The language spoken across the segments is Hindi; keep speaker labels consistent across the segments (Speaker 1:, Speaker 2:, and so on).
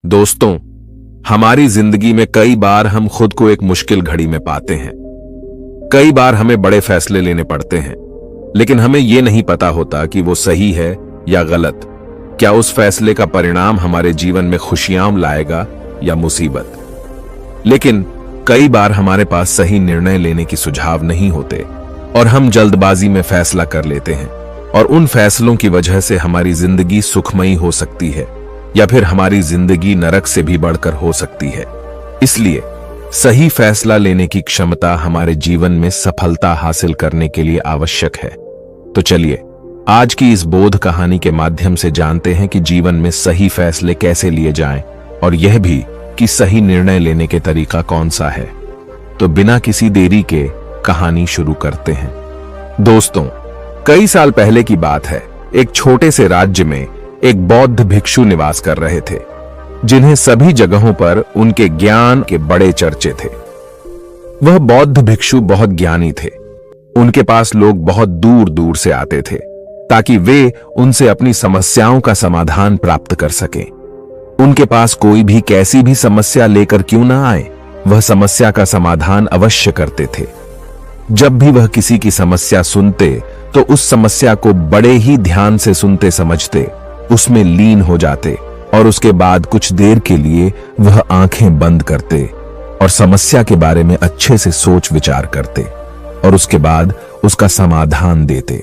Speaker 1: दोस्तों, हमारी जिंदगी में कई बार हम खुद को एक मुश्किल घड़ी में पाते हैं। कई बार हमें बड़े फैसले लेने पड़ते हैं, लेकिन हमें यह नहीं पता होता कि वो सही है या गलत। क्या उस फैसले का परिणाम हमारे जीवन में खुशियां लाएगा या मुसीबत। लेकिन कई बार हमारे पास सही निर्णय लेने की सुझाव नहीं होते और हम जल्दबाजी में फैसला कर लेते हैं, और उन फैसलों की वजह से हमारी जिंदगी सुखमयी हो सकती है या फिर हमारी जिंदगी नरक से भी बढ़कर हो सकती है। इसलिए सही फैसला लेने की क्षमता हमारे जीवन में सफलता हासिल करने के लिए आवश्यक है। तो चलिए आज की इस बोध कहानी के माध्यम से जानते हैं कि जीवन में सही फैसले कैसे लिए जाएं, और यह भी कि सही निर्णय लेने के तरीका कौन सा है। तो बिना किसी देरी के कहानी शुरू करते हैं। दोस्तों, कई साल पहले की बात है। एक छोटे से राज्य में एक बौद्ध भिक्षु निवास कर रहे थे, जिन्हें सभी जगहों पर उनके ज्ञान के बड़े चर्चे थे। वह बौद्ध भिक्षु बहुत ज्ञानी थे। उनके पास लोग बहुत दूर दूर से आते थे ताकि वे उनसे अपनी समस्याओं का समाधान प्राप्त कर सकें। उनके पास कोई भी कैसी भी समस्या लेकर क्यों ना आए, वह समस्या का समाधान अवश्य करते थे। जब भी वह किसी की समस्या सुनते तो उस समस्या को बड़े ही ध्यान से सुनते समझते, उसमें लीन हो जाते, और उसके बाद कुछ देर के लिए वह आंखें बंद करते और समस्या के बारे में अच्छे से सोच विचार करते और उसके बाद उसका समाधान देते।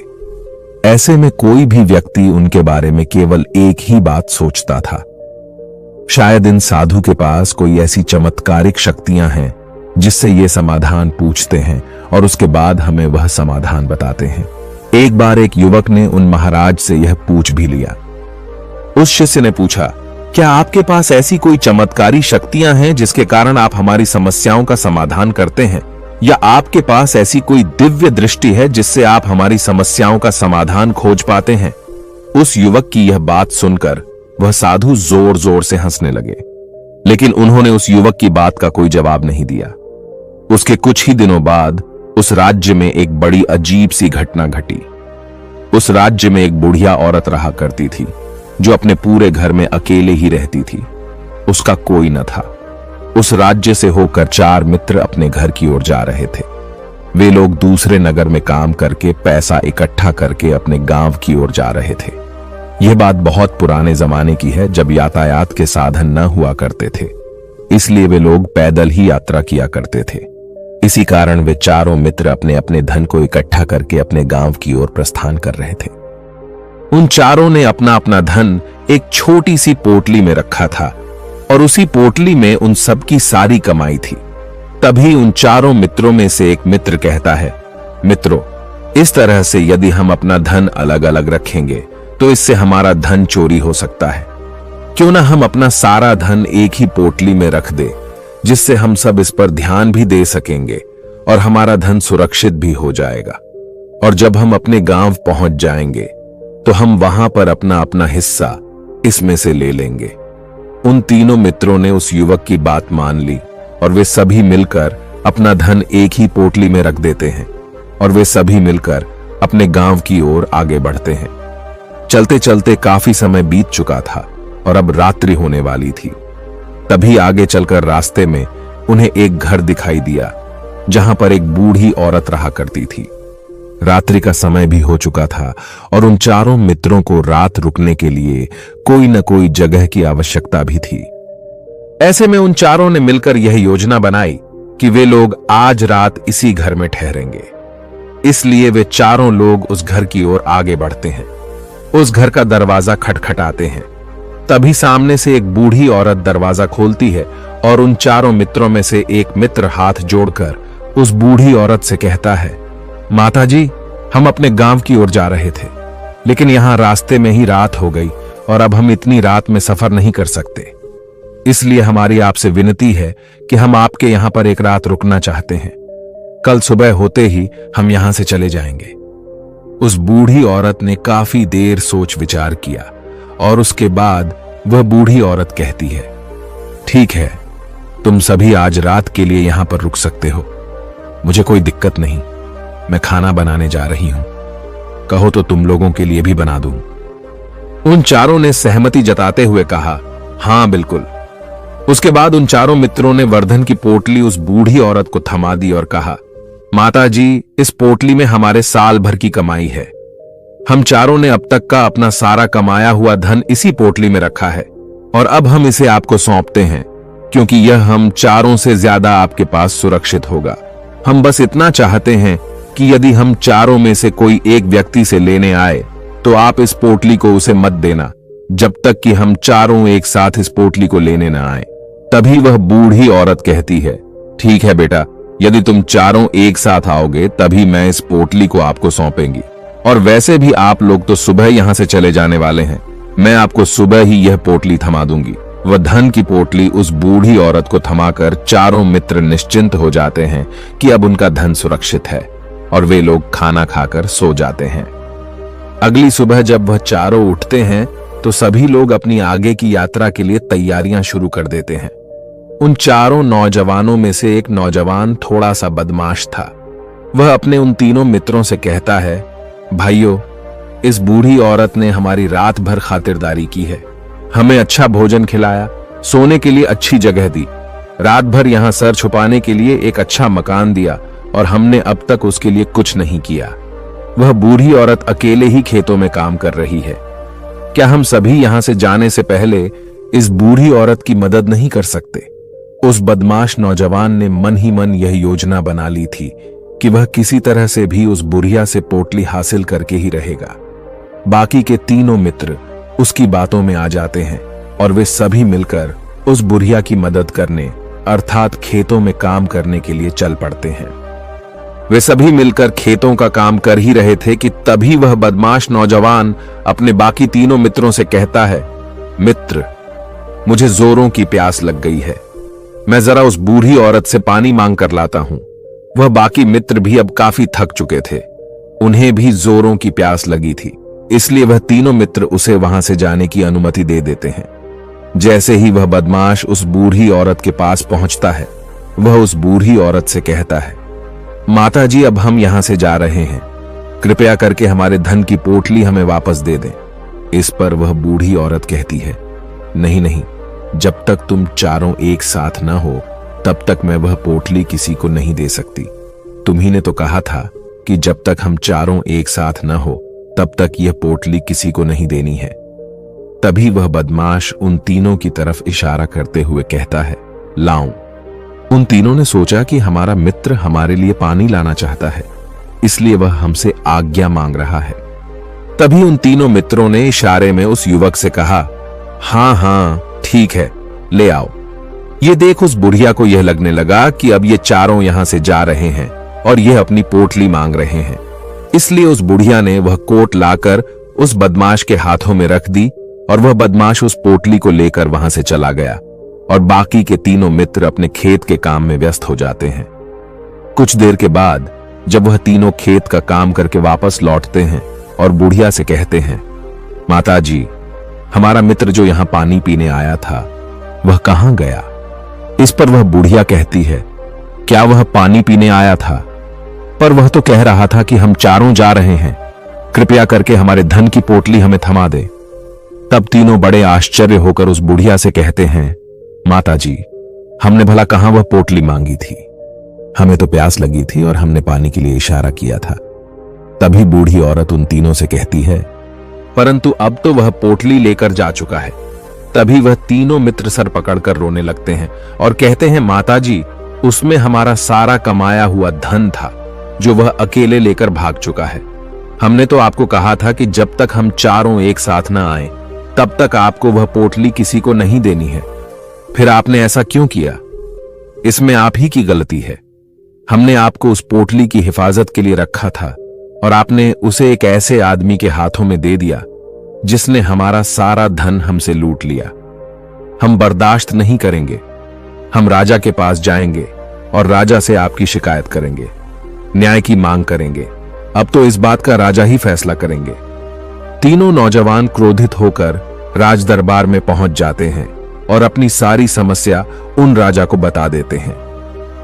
Speaker 1: ऐसे में कोई भी व्यक्ति उनके बारे में केवल एक ही बात सोचता था, शायद इन साधु के पास कोई ऐसी चमत्कारिक शक्तियां हैं जिससे ये समाधान पूछते हैं और उसके बाद हमें वह समाधान बताते हैं। एक बार एक युवक ने उन महाराज से यह पूछ भी लिया। उस शिष्य ने पूछा, क्या आपके पास ऐसी कोई चमत्कारी शक्तियां हैं जिसके कारण आप हमारी समस्याओं का समाधान करते हैं, या आपके पास ऐसी कोई दिव्य दृष्टि है जिससे आप हमारी समस्याओं का समाधान खोज पाते हैं। उस युवक की यह बात सुनकर वह साधु जोर जोर से हंसने लगे, लेकिन उन्होंने उस युवक की बात का कोई जवाब नहीं दिया। उसके कुछ ही दिनों बाद उस राज्य में एक बड़ी अजीब सी घटना घटी। उस राज्य में एक बुढ़िया औरत रहा करती थी, जो अपने पूरे घर में अकेले ही रहती थी। उसका कोई न था। उस राज्य से होकर 4 मित्र अपने घर की ओर जा रहे थे। वे लोग दूसरे नगर में काम करके पैसा इकट्ठा करके अपने गांव की ओर जा रहे थे। यह बात बहुत पुराने जमाने की है, जब यातायात के साधन न हुआ करते थे, इसलिए वे लोग पैदल ही यात्रा किया करते थे। इसी कारण वे चारों मित्र अपने अपने धन को इकट्ठा करके अपने गांव की ओर प्रस्थान कर रहे थे। उन चारों ने अपना अपना धन एक छोटी सी पोटली में रखा था, और उसी पोटली में उन सबकी सारी कमाई थी। तभी उन चारों मित्रों में से एक मित्र कहता है, मित्रों, इस तरह से यदि हम अपना धन अलग अलग रखेंगे तो इससे हमारा धन चोरी हो सकता है। क्यों ना हम अपना सारा धन एक ही पोटली में रख दे, जिससे हम सब इस पर ध्यान भी दे सकेंगे और हमारा धन सुरक्षित भी हो जाएगा। और जब हम अपने गांव पहुंच जाएंगे तो हम वहां पर अपना अपना हिस्सा इसमें से ले लेंगे। उन तीनों मित्रों ने उस युवक की बात मान ली, और वे सभी मिलकर अपना धन एक ही पोटली में रख देते हैं, और वे सभी मिलकर अपने गांव की ओर आगे बढ़ते हैं। चलते चलते काफी समय बीत चुका था और अब रात्रि होने वाली थी। तभी आगे चलकर रास्ते में उन्हें एक घर दिखाई दिया, जहां पर एक बूढ़ी औरत रहा करती थी। रात्रि का समय भी हो चुका था और उन चारों मित्रों को रात रुकने के लिए कोई न कोई जगह की आवश्यकता भी थी। ऐसे में उन चारों ने मिलकर यह योजना बनाई कि वे लोग आज रात इसी घर में ठहरेंगे। इसलिए वे चारों लोग उस घर की ओर आगे बढ़ते हैं। उस घर का दरवाजा खटखटाते हैं। तभी सामने से एक बूढ़ी औरत दरवाजा खोलती है, और उन चारों मित्रों में से एक मित्र हाथ जोड़कर उस बूढ़ी औरत से कहता है, माताजी, हम अपने गांव की ओर जा रहे थे, लेकिन यहां रास्ते में ही रात हो गई और अब हम इतनी रात में सफर नहीं कर सकते। इसलिए हमारी आपसे विनती है कि हम आपके यहां पर एक रात रुकना चाहते हैं। कल सुबह होते ही हम यहां से चले जाएंगे। उस बूढ़ी औरत ने काफी देर सोच विचार किया, और उसके बाद वह बूढ़ी औरत कहती है, ठीक है, तुम सभी आज रात के लिए यहां पर रुक सकते हो। मुझे कोई दिक्कत नहीं, मैं खाना बनाने जा रही हूं। कहो तो तुम लोगों के लिए भी बना दूं। उन चारों ने सहमति जताते हुए कहा, हां बिल्कुल, उसके बाद उन चारों मित्रों ने वर्धन की पोटली उस बूढ़ी औरत को थमा दी और कहा, माता जी, इस पोटली में हमारे साल भर की कमाई है। हम चारों ने अब तक का अपना सारा कमाया हुआ धन इसी पोटली में रखा है और अब हम इसे आपको सौंपते हैं, क्योंकि यह हम चारों से ज्यादा आपके पास सुरक्षित होगा। हम बस इतना चाहते हैं कि यदि हम चारों में से कोई एक व्यक्ति से लेने आए तो आप इस पोटली को उसे मत देना जब तक कि हम चारों एक साथ इस पोटली को लेने न आए। तभी वह बूढ़ी औरत कहती है, ठीक है बेटा, यदि तुम चारों एक साथ आओगे तभी मैं इस पोटली को आपको सौंपेंगी। और वैसे भी आप लोग तो सुबह यहां से चले जाने वाले हैं, मैं आपको सुबह ही यह पोटली थमा दूंगी। वह धन की पोटली उस बूढ़ी औरत को थमाकर चारों मित्र निश्चिंत हो जाते हैं कि अब उनका धन सुरक्षित है और वे लोग खाना खाकर सो जाते हैं। अगली सुबह जब वह चारों उठते हैं तो सभी लोग अपनी आगे की यात्रा के लिए तैयारियां शुरू कर देते हैं। उन चारों नौजवानों में से एक नौजवान थोड़ा सा बदमाश था। वह अपने उन तीनों मित्रों से कहता है, भाइयों, इस बूढ़ी औरत ने हमारी रात भर खातिरदारी की है, हमें अच्छा भोजन खिलाया, सोने के लिए अच्छी जगह दी, रात भर यहां सर छुपाने के लिए एक अच्छा मकान दिया और हमने अब तक उसके लिए कुछ नहीं किया। वह बूढ़ी औरत अकेले ही खेतों में काम कर रही है। क्या हम सभी यहां से जाने से पहले इस बूढ़ी औरत की मदद नहीं कर सकते? उस बदमाश नौजवान ने मन ही मन यह योजना बना ली थी कि वह किसी तरह से भी उस बुढ़िया से पोटली हासिल करके ही रहेगा। बाकी के तीनों मित्र उसकी बातों में आ जाते हैं और वे सभी मिलकर उस बुढ़िया की मदद करने अर्थात खेतों में काम करने के लिए चल पड़ते हैं। वे सभी मिलकर खेतों का काम कर ही रहे थे कि तभी वह बदमाश नौजवान अपने बाकी तीनों मित्रों से कहता है, मित्र, मुझे जोरों की प्यास लग गई है, मैं जरा उस बूढ़ी औरत से पानी मांग कर लाता हूं। वह बाकी मित्र भी अब काफी थक चुके थे, उन्हें भी जोरों की प्यास लगी थी, इसलिए वह तीनों मित्र उसे वहां से जाने की अनुमति दे देते हैं। जैसे ही वह बदमाश उस बूढ़ी औरत के पास पहुंचता है, वह उस बूढ़ी औरत से कहता है, माता जी, अब हम यहां से जा रहे हैं, कृपया करके हमारे धन की पोटली हमें वापस दे दें। इस पर वह बूढ़ी औरत कहती है, नहीं नहीं, जब तक तुम चारों एक साथ न हो तब तक मैं वह पोटली किसी को नहीं दे सकती। तुम्ही ने तो कहा था कि जब तक हम चारों एक साथ न हो तब तक यह पोटली किसी को नहीं देनी है। तभी वह बदमाश उन तीनों की तरफ इशारा करते हुए कहता है, लाऊं। उन तीनों ने सोचा कि हमारा मित्र हमारे लिए पानी लाना चाहता है, इसलिए वह हमसे आज्ञा मांग रहा है। तभी उन तीनों मित्रों ने इशारे में उस युवक से कहा, हां हां ठीक है, ले आओ। ये देख उस बुढ़िया को यह लगने लगा कि अब ये चारों यहां से जा रहे हैं और यह अपनी पोटली मांग रहे हैं, इसलिए उस बुढ़िया ने वह कोट लाकर उस बदमाश के हाथों में रख दी और वह बदमाश उस पोटली को लेकर वहां से चला गया और बाकी के तीनों मित्र अपने खेत के काम में व्यस्त हो जाते हैं। कुछ देर के बाद जब वह तीनों खेत का काम करके वापस लौटते हैं और बुढ़िया से कहते हैं, माता जी, हमारा मित्र जो यहां पानी पीने आया था वह कहां गया? इस पर वह बुढ़िया कहती है, क्या वह पानी पीने आया था? पर वह तो कह रहा था कि हम चारों जा रहे हैं, कृपया करके हमारे धन की पोटली हमें थमा दे। तब तीनों बड़े आश्चर्य होकर उस बुढ़िया से कहते हैं, माता जी, हमने भला कहां वह पोटली मांगी थी, हमें तो प्यास लगी थी और हमने पानी के लिए इशारा किया था। तभी बूढ़ी औरत उन तीनों से कहती है, परंतु अब तो वह पोटली लेकर जा चुका है। तभी वह तीनों मित्र सर पकड़कर रोने लगते हैं और कहते हैं, माता जी, उसमें हमारा सारा कमाया हुआ धन था जो वह अकेले लेकर भाग चुका है। हमने तो आपको कहा था कि जब तक हम चारों एक साथ न आए तब तक आपको वह पोटली किसी को नहीं देनी है, फिर आपने ऐसा क्यों किया? इसमें आप ही की गलती है। हमने आपको उस पोटली की हिफाजत के लिए रखा था और आपने उसे एक ऐसे आदमी के हाथों में दे दिया जिसने हमारा सारा धन हमसे लूट लिया। हम बर्दाश्त नहीं करेंगे, हम राजा के पास जाएंगे और राजा से आपकी शिकायत करेंगे, न्याय की मांग करेंगे। अब तो इस बात का राजा ही फैसला करेंगे। तीनों नौजवान क्रोधित होकर राज दरबार में पहुंच जाते हैं और अपनी सारी समस्या उन राजा को बता देते हैं।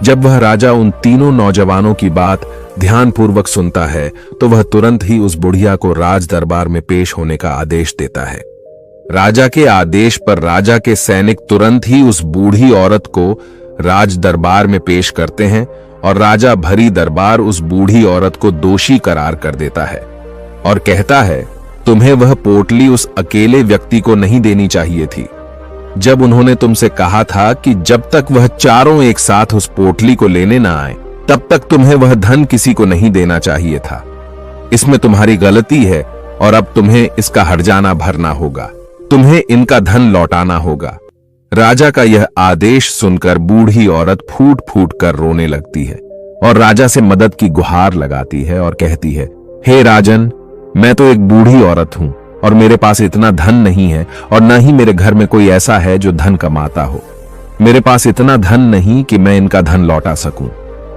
Speaker 1: जब वह राजा उन तीनों नौजवानों की बात ध्यानपूर्वक सुनता है तो वह तुरंत ही उस बुढ़िया को राज दरबार में पेश होने का आदेश देता है। राजा के आदेश पर राजा के सैनिक तुरंत ही उस बूढ़ी औरत को राज दरबार में पेश करते हैं और राजा भरी दरबार उस बूढ़ी औरत को दोषी करार कर देता है और कहता है, तुम्हें वह पोटली उस अकेले व्यक्ति को नहीं देनी चाहिए थी। जब उन्होंने तुमसे कहा था कि जब तक वह चारों एक साथ उस पोटली को लेने ना आए तब तक तुम्हें वह धन किसी को नहीं देना चाहिए था। इसमें तुम्हारी गलती है और अब तुम्हें इसका हर्जाना भरना होगा। तुम्हें इनका धन लौटाना होगा। राजा का यह आदेश सुनकर बूढ़ी औरत फूट फूट कर रोने लगती है और राजा से मदद की गुहार लगाती है और कहती है, हे राजन, मैं तो एक बूढ़ी औरत हूं और मेरे पास इतना धन नहीं है और न ही मेरे घर में कोई ऐसा है जो धन कमाता हो। मेरे पास इतना धन नहीं कि मैं इनका धन लौटा सकूं।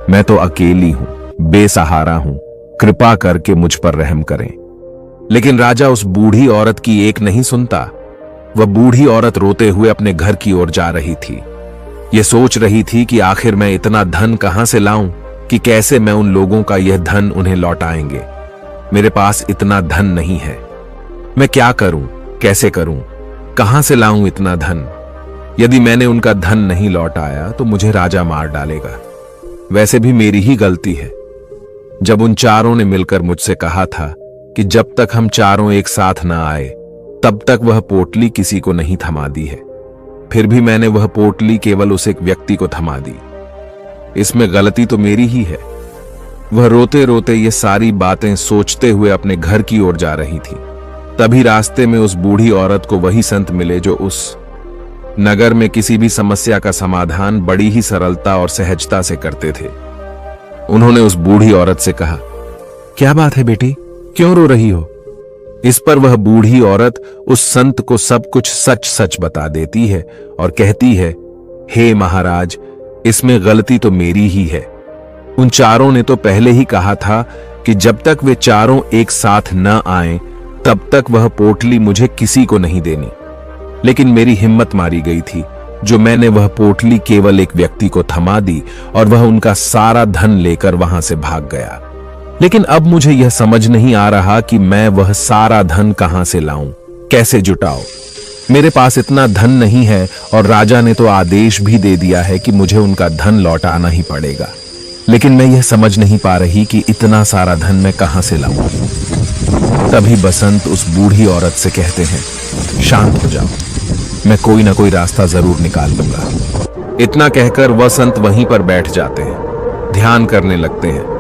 Speaker 1: मैं तो अकेली हूं, बेसहारा हूं, कृपा करके मुझ पर रहम करें। लेकिन राजा उस बूढ़ी औरत की एक नहीं सुनता। वह बूढ़ी औरत रोते हुए अपने घर की ओर जा रही थी। यह सोच रही थी कि आखिर मैं इतना धन कहां से लाऊं कि कैसे मैं उन लोगों का यह धन उन्हें लौटाएंगे। मेरे पास इतना धन नहीं है। मैं क्या करूं, कैसे करूं, कहां से लाऊं इतना धन? यदि मैंने उनका धन नहीं लौटाया तो मुझे राजा मार डालेगा। वैसे भी मेरी ही गलती है। जब उन चारों ने मिलकर मुझसे कहा था कि जब तक हम चारों एक साथ ना आए तब तक वह पोटली किसी को नहीं थमा दी है, फिर भी मैंने वह पोटली केवल उस एक व्यक्ति को थमा दी। इसमें गलती तो मेरी ही है। वह रोते रोते ये सारी बातें सोचते हुए अपने घर की ओर जा रही थी। तभी रास्ते में उस बूढ़ी औरत को वही संत मिले जो उस नगर में किसी भी समस्या का समाधान बड़ी ही सरलता और सहजता से करते थे। उन्होंने उस बूढ़ी औरत से कहा, क्या बात है बेटी, क्यों रो रही हो? इस पर वह बूढ़ी औरत उस संत को सब कुछ सच सच बता देती है और कहती है, हे महाराज, इसमें गलती तो मेरी ही है। उन चारों ने तो पहले ही कहा था कि जब तक वे चारों एक साथ न आएं तब तक वह पोटली मुझे किसी को नहीं देनी। लेकिन मेरी हिम्मत मारी गई थी जो मैंने वह पोटली केवल एक व्यक्ति को थमा दी और वह उनका सारा धन लेकर वहां से भाग गया। लेकिन अब मुझे यह समझ नहीं आ रहा कि मैं वह सारा धन कहां से लाऊं, कैसे जुटाऊं। मेरे पास इतना धन नहीं है और राजा ने तो आदेश भी दे दिया है कि मुझे उनका धन लौटाना ही पड़ेगा। लेकिन मैं यह समझ नहीं पा रही कि इतना सारा धन मैं कहां से लाऊं। तभी बसंत उस बूढ़ी औरत से कहते हैं, शांत हो जाओ, मैं कोई ना कोई रास्ता जरूर निकाल लूंगा। इतना कहकर वसंत वहीं पर बैठ जाते हैं, ध्यान करने लगते हैं।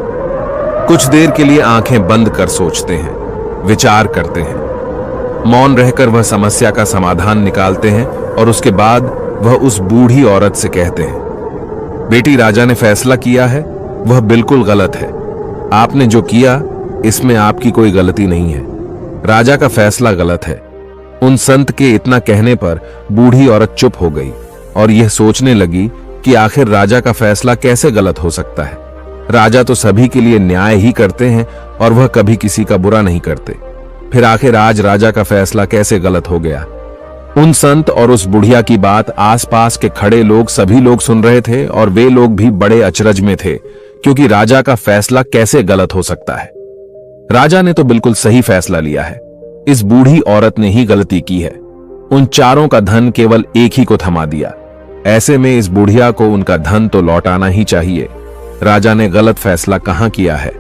Speaker 1: कुछ देर के लिए आंखें बंद कर सोचते हैं, विचार करते हैं। मौन रहकर वह समस्या का समाधान निकालते हैं और उसके बाद वह उस बूढ़ी औरत से कहते हैं, बेटी, राजा ने फैसला किया है वह बिल्कुल गलत है। आपने जो किया इसमें आपकी कोई गलती नहीं है। राजा का फैसला गलत है। उन संत के इतना कहने पर बूढ़ी औरत चुप हो गई और यह सोचने लगी कि आखिर राजा का फैसला कैसे गलत हो सकता है। राजा तो सभी के लिए न्याय ही करते हैं और वह कभी किसी का बुरा नहीं करते। फिर आखिर आज राजा का फैसला कैसे गलत हो गया? उन संत और उस बुढ़िया की बात आसपास के खड़े लोग सभी लोग सुन रहे थे और वे लोग भी बड़े अचरज में थे, क्योंकि राजा का फैसला कैसे गलत हो सकता है। राजा ने तो बिल्कुल सही फैसला लिया है। इस बूढ़ी औरत ने ही गलती की है। उन चारों का धन केवल एक ही को थमा दिया। ऐसे में इस बुढ़िया को उनका धन तो लौटाना ही चाहिए। राजा ने गलत फैसला कहां किया है?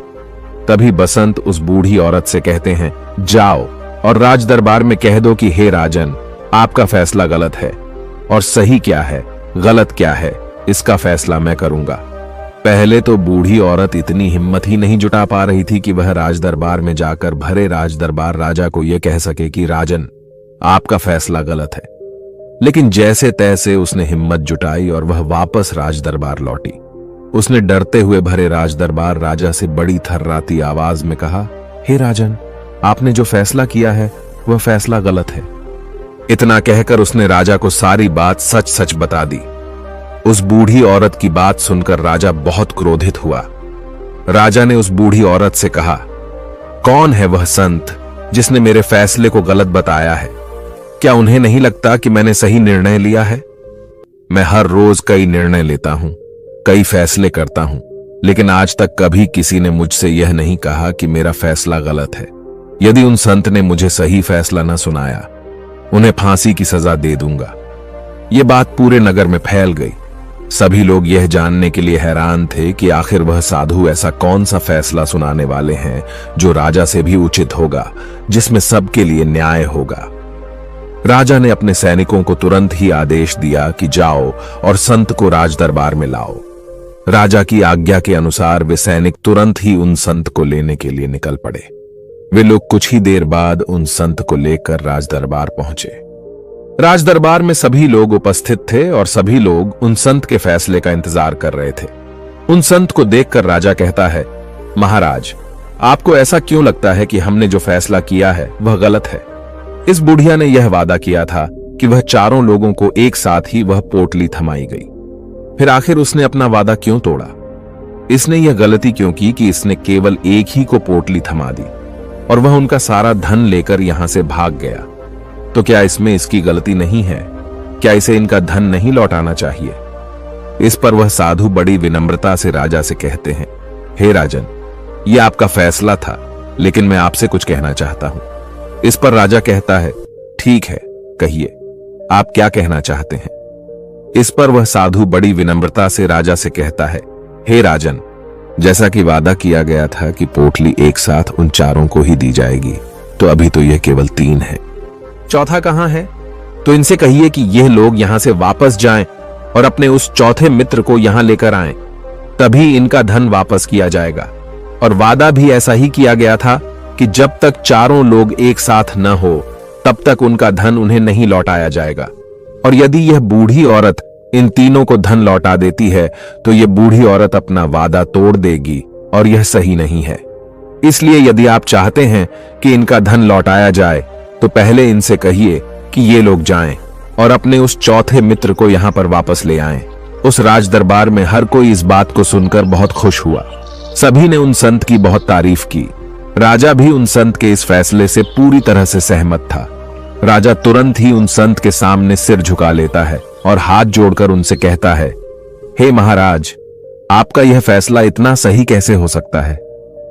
Speaker 1: तभी बसंत उस बूढ़ी औरत से कहते हैं, जाओ और राज दरबार में कह दो कि हे राजन, आपका फैसला गलत है और सही क्या है, गलत क्या है, इसका फैसला मैं करूंगा। पहले तो बूढ़ी औरत इतनी हिम्मत ही नहीं जुटा पा रही थी कि वह राज दरबार में जाकर भरे राज दरबार राजा को यह कह सके कि राजन, आपका फैसला गलत है। लेकिन जैसे तैसे उसने हिम्मत जुटाई और वह वापस राज दरबार लौटी। उसने डरते हुए भरे राज दरबार राजा से बड़ी थर्राती आवाज में कहा, हे राजन, आपने जो फैसला किया है वह फैसला गलत है। इतना कहकर उसने राजा को सारी बात सच सच बता दी। उस बूढ़ी औरत की बात सुनकर राजा बहुत क्रोधित हुआ। राजा ने उस बूढ़ी औरत से कहा, कौन है वह संत जिसने मेरे फैसले को गलत बताया है? क्या उन्हें नहीं लगता कि मैंने सही निर्णय लिया है? मैं हर रोज कई निर्णय लेता हूं, कई फैसले करता हूं, लेकिन आज तक कभी किसी ने मुझसे यह नहीं कहा कि मेरा फैसला गलत है। यदि उन संत ने मुझे सही फैसला न सुनाया उन्हें फांसी की सजा दे दूंगा। ये बात पूरे नगर में फैल गई। सभी लोग यह जानने के लिए हैरान थे कि आखिर वह साधु ऐसा कौन सा फैसला सुनाने वाले हैं जो राजा से भी उचित होगा, जिसमें सबके लिए न्याय होगा। राजा ने अपने सैनिकों को तुरंत ही आदेश दिया कि जाओ और संत को राज दरबार में लाओ। राजा की आज्ञा के अनुसार वे सैनिक तुरंत ही उन संत को लेने के लिए निकल पड़े। वे लोग कुछ ही देर बाद उन संत को लेकर राज दरबार पहुंचे। राज दरबार में सभी लोग उपस्थित थे और सभी लोग उन संत के फैसले का इंतजार कर रहे थे। उन संत को देखकर राजा कहता है, महाराज, आपको ऐसा क्यों लगता है कि हमने जो फैसला किया है वह गलत है? इस बुढ़िया ने यह वादा किया था कि वह चारों लोगों को एक साथ ही वह पोटली थमाई गई। फिर आखिर उसने अपना वादा क्यों तोड़ा? इसने यह गलती क्यों की कि इसने केवल एक ही को पोटली थमा दी और वह उनका सारा धन लेकर यहां से भाग गया? तो क्या इसमें इसकी गलती नहीं है? क्या इसे इनका धन नहीं लौटाना चाहिए? इस पर वह साधु बड़ी विनम्रता से राजा से कहते हैं, हे राजन, यह आपका फैसला था, लेकिन मैं आपसे कुछ कहना चाहता हूं। इस पर राजा कहता है, ठीक है, कहिए, आप क्या कहना चाहते हैं? इस पर वह साधु बड़ी विनम्रता से राजा से कहता है, हे राजन, जैसा कि वादा किया गया था कि पोटली एक साथ उन चारों को ही दी जाएगी, तो अभी तो यह केवल 3 है। चौथा कहां है? तो इनसे कहिए कि यह लोग यहां से वापस जाएं और अपने उस चौथे मित्र को यहां लेकर आएं, तभी इनका धन वापस किया जाएगा। और वादा भी ऐसा ही किया गया था कि जब तक चारों लोग एक साथ न हो, तब तक उनका धन उन्हें नहीं लौटाया जाएगा। और यदि यह बूढ़ी औरत इन तीनों को धन लौटा देती है, तो यह बूढ़ी औरत अपना वादा तोड़ देगी और यह सही नहीं है। इसलिए यदि आप चाहते हैं कि इनका धन लौटाया जाए, तो पहले इनसे कहिए कि ये लोग जाएं और अपने उस चौथे मित्र को यहां पर वापस ले आएं। उस राज दरबार में हर कोई इस बात को सुनकर बहुत खुश हुआ। सभी ने उन संत की बहुत तारीफ की। राजा भी उन संत के इस फैसले से पूरी तरह से सहमत था। राजा तुरंत ही उन संत के सामने सिर झुका लेता है और हाथ जोड़कर उनसे कहता है, हे महाराज, आपका यह फैसला इतना सही कैसे हो सकता है?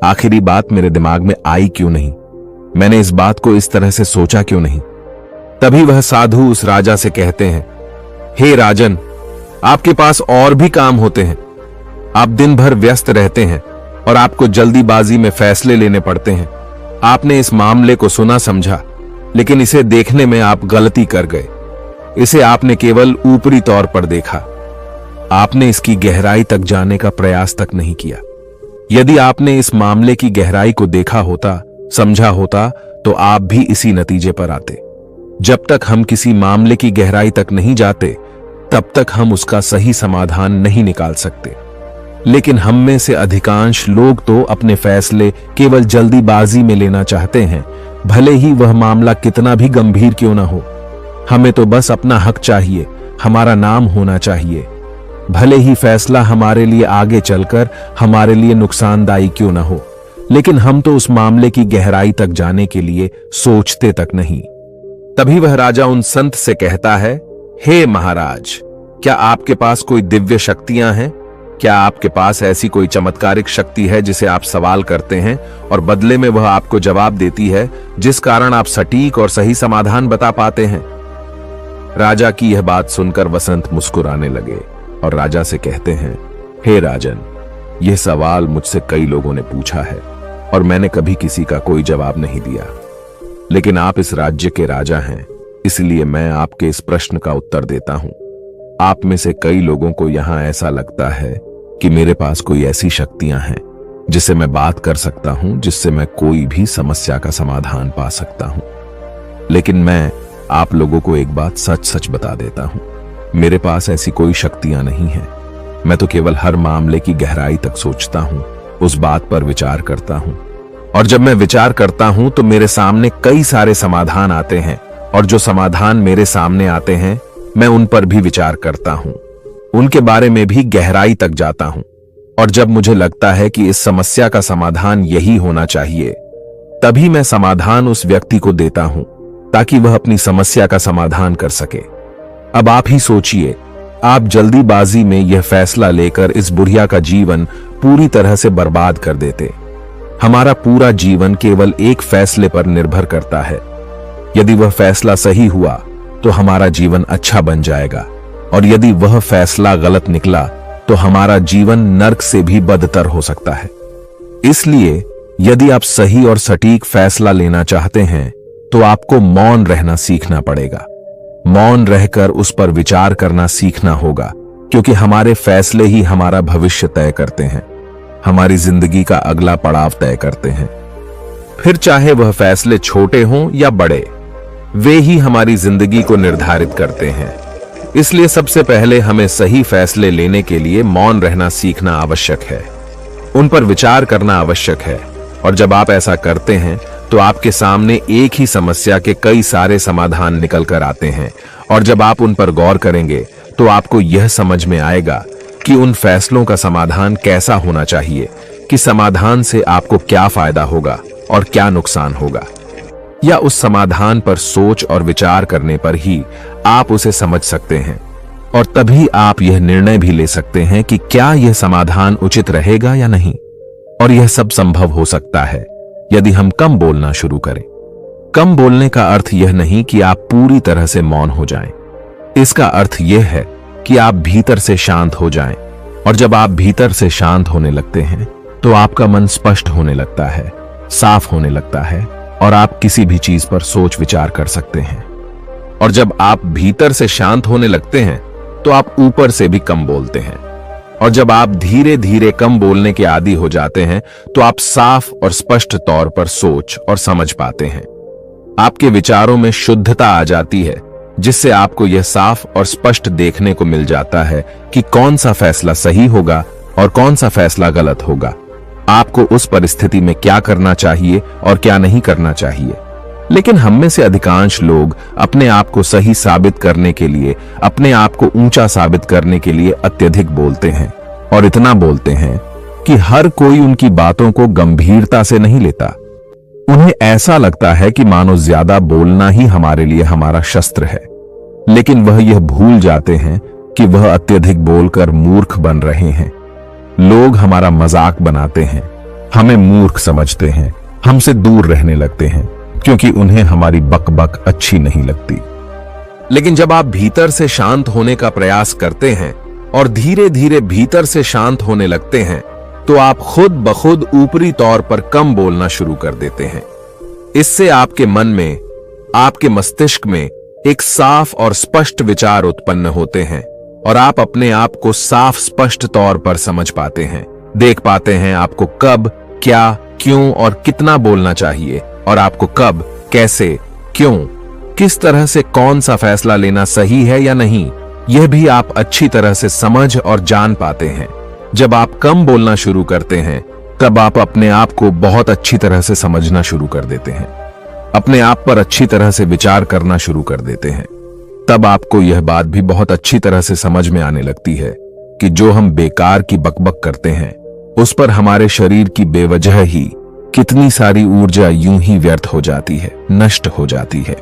Speaker 1: आखिरी बात मेरे दिमाग में आई क्यों नहीं? मैंने इस बात को इस तरह से सोचा क्यों नहीं? तभी वह साधु उस राजा से कहते हैं, हे राजन, आपके पास और भी काम होते हैं। आप दिन भर व्यस्त रहते हैं और आपको जल्दीबाजी में फैसले लेने पड़ते हैं। आपने इस मामले को सुना समझा, लेकिन इसे देखने में आप गलती कर गए। इसे आपने केवल ऊपरी तौर पर देखा। आपने इसकी गहराई तक जाने का प्रयास तक नहीं किया। यदि आपने इस मामले की गहराई को देखा होता, समझा होता, तो आप भी इसी नतीजे पर आते। जब तक हम किसी मामले की गहराई तक नहीं जाते, तब तक हम उसका सही समाधान नहीं निकाल सकते। लेकिन हम में से अधिकांश लोग तो अपने फैसले केवल जल्दीबाजी में लेना चाहते हैं, भले ही वह मामला कितना भी गंभीर क्यों ना हो। हमें तो बस अपना हक चाहिए, हमारा नाम होना चाहिए, भले ही फैसला हमारे लिए आगे चलकर हमारे लिए नुकसानदायी क्यों ना हो। लेकिन हम तो उस मामले की गहराई तक जाने के लिए सोचते तक नहीं। तभी वह राजा उन संत से कहता है, हे महाराज, क्या आपके पास कोई दिव्य शक्तियां हैं? क्या आपके पास ऐसी कोई चमत्कारिक शक्ति है जिसे आप सवाल करते हैं और बदले में वह आपको जवाब देती है, जिस कारण आप सटीक और सही समाधान बता पाते हैं? राजा की यह बात सुनकर वसंत मुस्कुराने लगे और राजा से कहते हैं, हे राजन, यह सवाल मुझसे कई लोगों ने पूछा है और मैंने कभी किसी का कोई जवाब नहीं दिया। लेकिन आप इस राज्य के राजा हैं, इसलिए मैं आपके इस प्रश्न का उत्तर देता हूं। आप में से कई लोगों को यहां ऐसा लगता है कि मेरे पास कोई ऐसी शक्तियां हैं जिससे मैं बात कर सकता हूं, जिससे मैं कोई भी समस्या का समाधान पा सकता हूं। लेकिन मैं आप लोगों को एक बात सच सच बता देता हूं, मेरे पास ऐसी कोई शक्तियां नहीं हैं। मैं तो केवल हर मामले की गहराई तक सोचता हूं, उस बात पर विचार करता हूं, और जब मैं विचार करता हूं तो मेरे सामने कई सारे समाधान आते हैं, और जो समाधान मेरे सामने आते हैं मैं उन पर भी विचार करता हूं, उनके बारे में भी गहराई तक जाता हूं। और जब मुझे लगता है कि इस समस्या का समाधान यही होना चाहिए, तभी मैं समाधान उस व्यक्ति को देता हूं ताकि वह अपनी समस्या का समाधान कर सके। अब आप ही सोचिए, आप जल्दीबाजी में यह फैसला लेकर इस बुढ़िया का जीवन पूरी तरह से बर्बाद कर देते। हमारा पूरा जीवन केवल एक फैसले पर निर्भर करता है। यदि वह फैसला सही हुआ तो हमारा जीवन अच्छा बन जाएगा, और यदि वह फैसला गलत निकला तो हमारा जीवन नर्क से भी बदतर हो सकता है। इसलिए यदि आप सही और सटीक फैसला लेना चाहते हैं तो आपको मौन रहना सीखना पड़ेगा। मौन रहकर उस पर विचार करना सीखना होगा, क्योंकि हमारे फैसले ही हमारा भविष्य तय करते हैं, हमारी जिंदगी का अगला पड़ाव तय करते हैं। फिर चाहे वह फैसले छोटे हों या बड़े, वे ही हमारी जिंदगी को निर्धारित करते हैं। इसलिए सबसे पहले हमें सही फैसले लेने के लिए मौन रहना सीखना आवश्यक है, उन पर विचार करना आवश्यक है। और जब आप ऐसा करते हैं तो आपके सामने एक ही समस्या के कई सारे समाधान निकल कर आते हैं, और जब आप उन पर गौर करेंगे तो आपको यह समझ में आएगा कि उन फैसलों का समाधान कैसा होना चाहिए, कि समाधान से आपको क्या फायदा होगा और क्या नुकसान होगा। या उस समाधान पर सोच और विचार करने पर ही आप उसे समझ सकते हैं, और तभी आप यह निर्णय भी ले सकते हैं कि क्या यह समाधान उचित रहेगा या नहीं। और यह सब संभव हो सकता है यदि हम कम बोलना शुरू करें। कम बोलने का अर्थ यह नहीं कि आप पूरी तरह से मौन हो जाएं। इसका अर्थ यह है कि आप भीतर से शांत हो जाएं, और जब आप भीतर से शांत होने लगते हैं तो आपका मन स्पष्ट होने लगता है, साफ होने लगता है, और आप किसी भी चीज पर सोच विचार कर सकते हैं। और जब आप भीतर से शांत होने लगते हैं तो आप ऊपर से भी कम बोलते हैं। और जब आप धीरे धीरे कम बोलने के आदी हो जाते हैं तो आप साफ और स्पष्ट तौर पर सोच और समझ पाते हैं। आपके विचारों में शुद्धता आ जाती है, जिससे आपको यह साफ और स्पष्ट देखने को मिल जाता है कि कौन सा फैसला सही होगा और कौन सा फैसला गलत होगा। आपको उस परिस्थिति में क्या करना चाहिए और क्या नहीं करना चाहिए। लेकिन हम में से अधिकांश लोग अपने आप को सही साबित करने के लिए, अपने आप को ऊंचा साबित करने के लिए अत्यधिक बोलते हैं, और इतना बोलते हैं कि हर कोई उनकी बातों को गंभीरता से नहीं लेता। उन्हें ऐसा लगता है कि मानो ज्यादा बोलना ही हमारे लिए हमारा शस्त्र है। लेकिन वह यह भूल जाते हैं कि वह अत्यधिक बोलकर मूर्ख बन रहे हैं। लोग हमारा मजाक बनाते हैं, हमें मूर्ख समझते हैं, हमसे दूर रहने लगते हैं, क्योंकि उन्हें हमारी बकबक अच्छी नहीं लगती। लेकिन जब आप भीतर से शांत होने का प्रयास करते हैं और धीरे धीरे भीतर से शांत होने लगते हैं तो आप खुद ब खुद ऊपरी तौर पर कम बोलना शुरू कर देते हैं। इससे आपके मन में, आपके मस्तिष्क में एक साफ और स्पष्ट विचार उत्पन्न होते हैं, और आप अपने आप को साफ स्पष्ट तौर पर समझ पाते हैं, देख पाते हैं आपको कब, क्या, क्यों और कितना बोलना चाहिए, और आपको कब, कैसे, क्यों, किस तरह से कौन सा फैसला लेना सही है या नहीं, यह भी आप अच्छी तरह से समझ और जान पाते हैं। जब आप कम बोलना शुरू करते हैं तब आप अपने आप को बहुत अच्छी तरह से समझना शुरू कर देते हैं, अपने आप पर अच्छी तरह से विचार करना शुरू कर देते हैं। तब आपको यह बात भी बहुत अच्छी तरह से समझ में आने लगती है कि जो हम बेकार की बकबक करते हैं उस पर हमारे शरीर की बेवजह ही कितनी सारी ऊर्जा यूं ही व्यर्थ हो जाती है, नष्ट हो जाती है,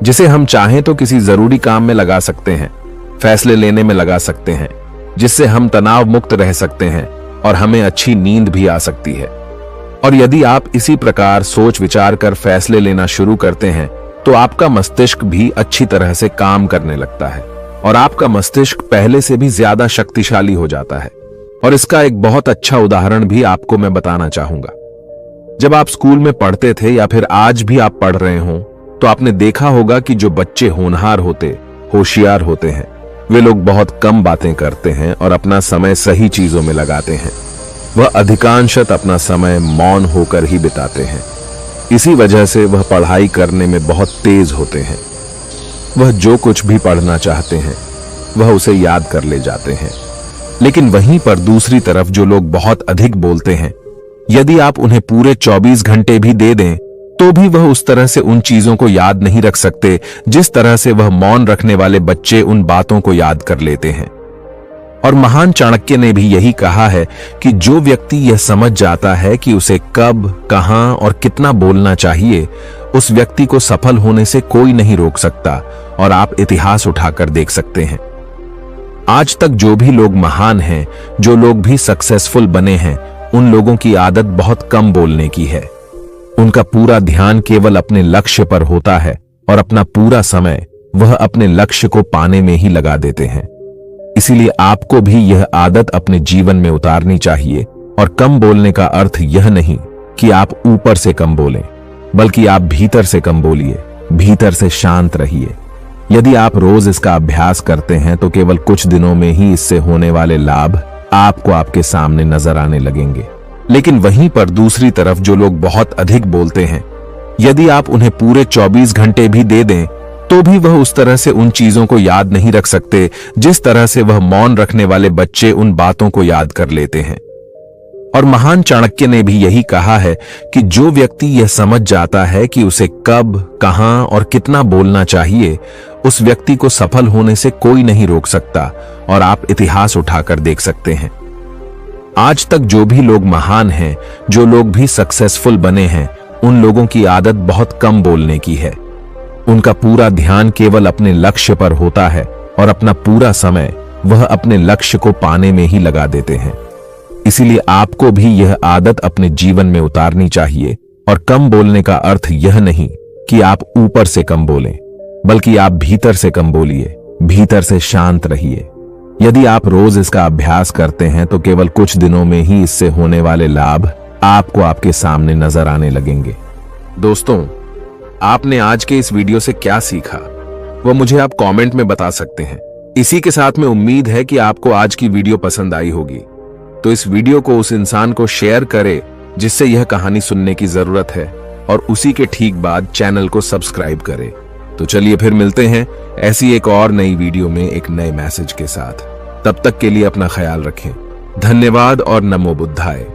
Speaker 1: जिसे हम चाहें तो किसी जरूरी काम में लगा सकते हैं, फैसले लेने में लगा सकते हैं, जिससे हम तनाव मुक्त रह सकते हैं और हमें अच्छी नींद भी आ सकती है। और यदि आप इसी प्रकार सोच विचार कर फैसले लेना शुरू करते हैं तो आपका मस्तिष्क भी अच्छी तरह से काम करने लगता है, और आपका मस्तिष्क पहले से भी ज्यादा शक्तिशाली हो जाता है। और इसका एक बहुत अच्छा उदाहरण भी आपको मैं बताना चाहूंगा। जब आप स्कूल में पढ़ते थे या फिर आज भी आप पढ़ रहे हो तो आपने देखा होगा कि जो बच्चे होनहार होते, होशियार होते हैं, वे लोग बहुत कम बातें करते हैं और अपना समय सही चीजों में लगाते हैं। वह अधिकांशतः अपना समय मौन होकर ही बिताते हैं। इसी वजह से वह पढ़ाई करने में बहुत तेज होते हैं। वह जो कुछ भी पढ़ना चाहते हैं वह उसे याद कर ले जाते हैं। लेकिन वहीं पर दूसरी तरफ जो लोग बहुत अधिक बोलते हैं, यदि आप उन्हें पूरे 24 घंटे भी दे दें तो भी वह उस तरह से उन चीजों को याद नहीं रख सकते जिस तरह से वह मौन रखने वाले बच्चे उन बातों को याद कर लेते हैं। और महान चाणक्य ने भी यही कहा है कि जो व्यक्ति यह समझ जाता है कि उसे कब, कहां और कितना बोलना चाहिए, उस व्यक्ति को सफल होने से कोई नहीं रोक सकता। और आप इतिहास उठाकर देख सकते हैं, आज तक जो भी लोग महान हैं, जो लोग भी सक्सेसफुल बने हैं, उन लोगों की आदत बहुत कम बोलने की है। उनका पूरा ध्यान केवल अपने लक्ष्य पर होता है और अपना पूरा समय वह अपने लक्ष्य को पाने में ही लगा देते हैं। इसीलिए आपको भी यह आदत अपने जीवन में उतारनी चाहिए। और कम बोलने का अर्थ यह नहीं कि आप ऊपर से कम बोलें, बल्कि आप भीतर से कम बोलिए, भीतर से शांत रहिए। यदि आप रोज इसका अभ्यास करते हैं तो केवल कुछ दिनों में ही इससे होने वाले लाभ आपको आपके सामने नजर आने लगेंगे। लेकिन वहीं पर दूसरी तरफ जो लोग बहुत अधिक बोलते हैं, यदि आप उन्हें पूरे 24 घंटे भी दे दें तो भी वह उस तरह से उन चीजों को याद नहीं रख सकते जिस तरह से वह मौन रखने वाले बच्चे उन बातों को याद कर लेते हैं। और महान चाणक्य ने भी यही कहा है कि जो व्यक्ति यह समझ जाता है कि उसे कब, कहां और कितना बोलना चाहिए, उस व्यक्ति को सफल होने से कोई नहीं रोक सकता। और आप इतिहास उठाकर देख सकते हैं, आज तक जो भी लोग महान हैं, जो लोग भी सक्सेसफुल बने हैं, उन लोगों की आदत बहुत कम बोलने की है। उनका पूरा ध्यान केवल अपने लक्ष्य पर होता है और अपना पूरा समय वह अपने लक्ष्य को पाने में ही लगा देते हैं। इसीलिए आपको भी यह आदत अपने जीवन में उतारनी चाहिए। और कम बोलने का अर्थ यह नहीं कि आप ऊपर से कम बोलें, बल्कि आप भीतर से कम बोलिए, भीतर से शांत रहिए। यदि आप रोज इसका अभ्यास करते हैं तो केवल कुछ दिनों में ही इससे होने वाले लाभ आपको आपके सामने नजर आने लगेंगे। दोस्तों, आपने आज के इस वीडियो से क्या सीखा वह मुझे आप कमेंट में बता सकते हैं। इसी के साथ में उम्मीद है कि आपको आज की वीडियो पसंद आई होगी, तो इस वीडियो को उस इंसान को शेयर करें जिससे यह कहानी सुनने की जरूरत है, और उसी के ठीक बाद चैनल को सब्सक्राइब करें। तो चलिए फिर मिलते हैं ऐसी एक और नई वीडियो में एक नए मैसेज के साथ। तब तक के लिए अपना ख्याल रखें। धन्यवाद और नमो बुद्धाय।